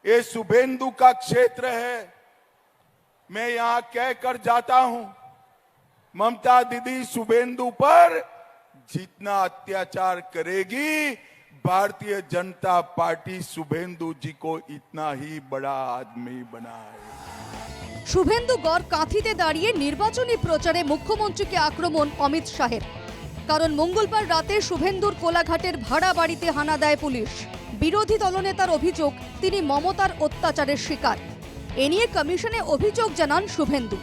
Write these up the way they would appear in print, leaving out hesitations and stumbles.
ये शुभेंदु का क्षेत्र है। मैं यहां कहकर जाता हूं, ममता दीदी शुभेंदु पर जितना अत्याचार करेगी, भारतीय जनता पार्टी शुभेंदु जी को इतना ही बड़ा आदमी बनाए। শুভেন্দু গড় কাঁথিতে দাঁড়িয়ে নির্বাচনী প্রচারে মুখ্যমন্ত্রীকে আক্রমণ অমিত শাহের। কারণ মঙ্গলবার রাতে শুভেন্দুর কোলাঘাটের ভাড়া বাড়িতে হানা দেয় পুলিশ। বিরোধী দলনেতার অভিযোগ তিনি মমতার অত্যাচারের শিকার। এ নিয়ে কমিশনে অভিযোগ জানান শুভেন্দু।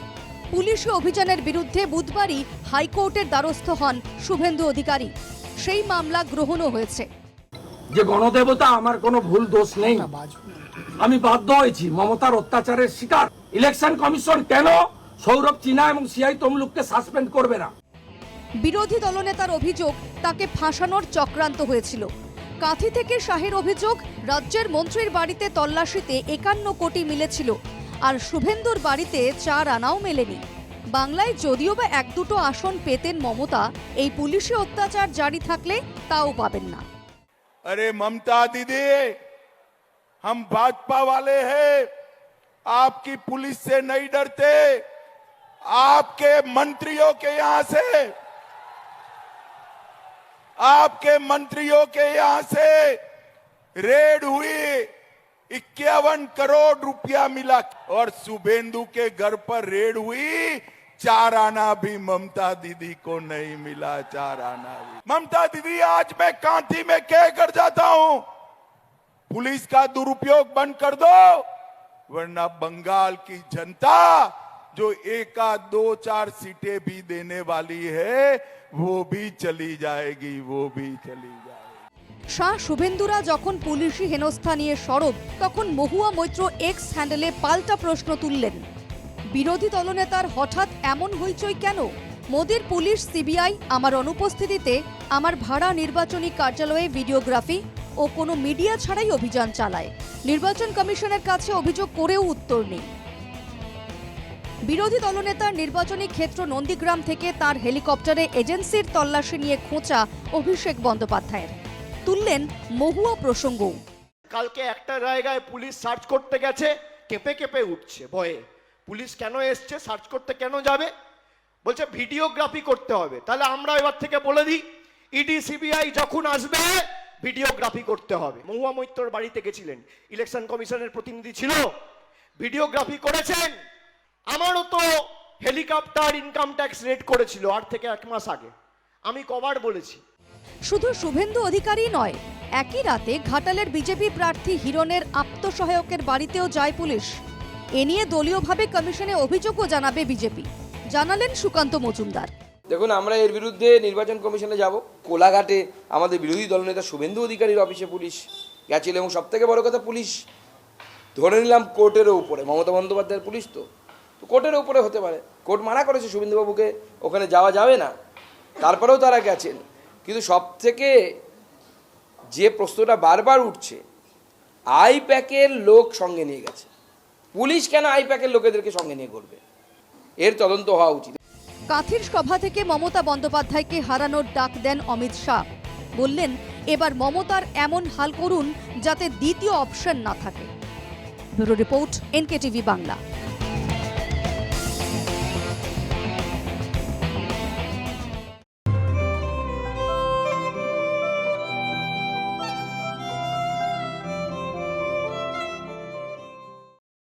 পুলিশি অভিযানের বিরুদ্ধে বুধবারই হাইকোর্টের দ্বারস্থ হন শুভেন্দু অধিকারী। সেই মামলা গ্রহণও হয়েছে। যে গণদেবতা আমার কোনো ভুল দোষ নেই, আমি বাধ্য হয়েছি মমতার অত্যাচারের শিকার। ইলেকশন কমিশন কেন সৌরভ চিনা এবং সিআই তমলুককে সাসপেন্ড করবে না? বিরোধী দলনেতার অভিযোগ তাকে ফাঁসানোর চক্রান্ত হয়েছিল। কাঁথি থেকে শাহের অভিযোগ রাজ্যের মন্ত্রীর বাড়িতে তল্লাশিতে 51 কোটি মিলেছিল, আর শুভেন্দুর বাড়িতে 4 আনাও মেলেনি। বাংলায় যদিও বা 1-2 আসন পেতেন মমতা, এই পুলিশি অত্যাচার জারি থাকলে তাও পাবেন না। अरे ममता दीदी, हम भाजपा वाले हैं, आपकी पुलिस से नहीं डरते। आपके मंत्रियों के यहां से, आपके मंत्रियों के यहां से रेड हुई, 51 करोड़ रुपया मिला। और शुभेंदु के घर पर रेड हुई, 4 आना भी ममता दीदी को नहीं मिला। 4 आना भी। ममता दीदी, आज मैं कांथी में कह कर जाता हूं, पुलिस का दुरुपयोग बंद कर दो, वरना बंगाल की जनता जो 1-2-4 सीटें भी देने वाली है, वो भी चली जाएगी, वो भी चली जाएगी। শাহ শুভেন্দুরা যখন পুলিশি হেনস্থা নিয়ে সরব, তখন মহুয়া মৈত্র এক্স হ্যান্ডেলে পাল্টা প্রশ্ন তুললেন। বিরোধী দলনেতার হঠাৎ এমন হইচই কেন? মোদির পুলিশ সিবিআই আমার অনুপস্থিতিতে আমার ভাড়া নির্বাচনী কার্যালয়ে ভিডিওগ্রাফি ও কোনো মিডিয়া ছাড়াই অভিযান চালায়। নির্বাচন কমিশনের কাছে অভিযোগ করেও উত্তর নেই। বিরোধী দলনেতার নির্বাচনী ক্ষেত্র নন্দীগ্রাম থেকে তার হেলিকপ্টারে এজেন্সির তল্লাশি নিয়ে খোঁচা অভিষেক বন্দ্যোপাধ্যায়ের। তুললেন মহুয়া প্রসঙ্গও। কালকে একটা জায়গায় পুলিশ সার্চ করতে গেছে, কেঁপে কেঁপে উঠছে ভয়ে। পুলিশ কেন এসছে, সার্চ করতে কেন যাবে? বলছে ভিডিওগ্রাফি করতে হবে। তাহলে আমরা এবার থেকে বলে দিই, ইডি সিবিআই যখন আসবে ভিডিওগ্রাফি করতে হবে। মহুয়া মৈত্রর বাড়িতে গেছিলেন, ইলেকশন কমিশনের প্রতিনিধি ছিল, ভিডিওগ্রাফি করেছেন। আমারও তো হেলিকপ্টার ইনকাম ট্যাক্স রেড করেছিল 8 থেকে 1 মাস আগে। আমি কবার বলেছি। শুধু শুভেন্দু অধিকারী নয়, একই রাতে ঘাটালের বিজেপি প্রার্থী হিরণের আত্মসহায়কের বাড়িতেও যায় পুলিশ। এ নিয়ে দলীয়ভাবে কমিশনে অভিযোগও জানাবে বিজেপি, জানালেন সুকান্ত মজুমদার। দেখুন, আমরা এর বিরুদ্ধে নির্বাচন কমিশনে যাব। কোলাঘাটে আমাদের বিরোধী দলনেতা শুভেন্দু অধিকারীর অফিসে পুলিশ গেছিল, এবং সব থেকে বড় কথা, পুলিশ ধরে নিলাম কোর্টেরও উপরে, মমতা বন্দ্যোপাধ্যায়ের পুলিশ তো কোর্টের উপরে হতে পারে। কোর্ট মানা করেছে শুভেন্দুবাবুকে ওখানে যাওয়া যাবে না, তারপরেও তারা গেছেন। কিন্তু সব থেকে যে প্রশ্নটা বারবার উঠছে, আইপ্যাকের লোক সঙ্গে নিয়ে গেছে। পুলিশ কেন আইপ্যাকের লোকেদেরকে সঙ্গে নিয়ে করবে? এর তদন্ত হওয়া উচিত। কাঁথির সভা থেকে মমতা বন্দ্যোপাধ্যায়কে হারানোর ডাক দেন অমিত শাহ। বললেন, এবার মমতার এমন হাল করুন যাতে দ্বিতীয় অপশন না থাকে। Bureau report, NKTV Bangla.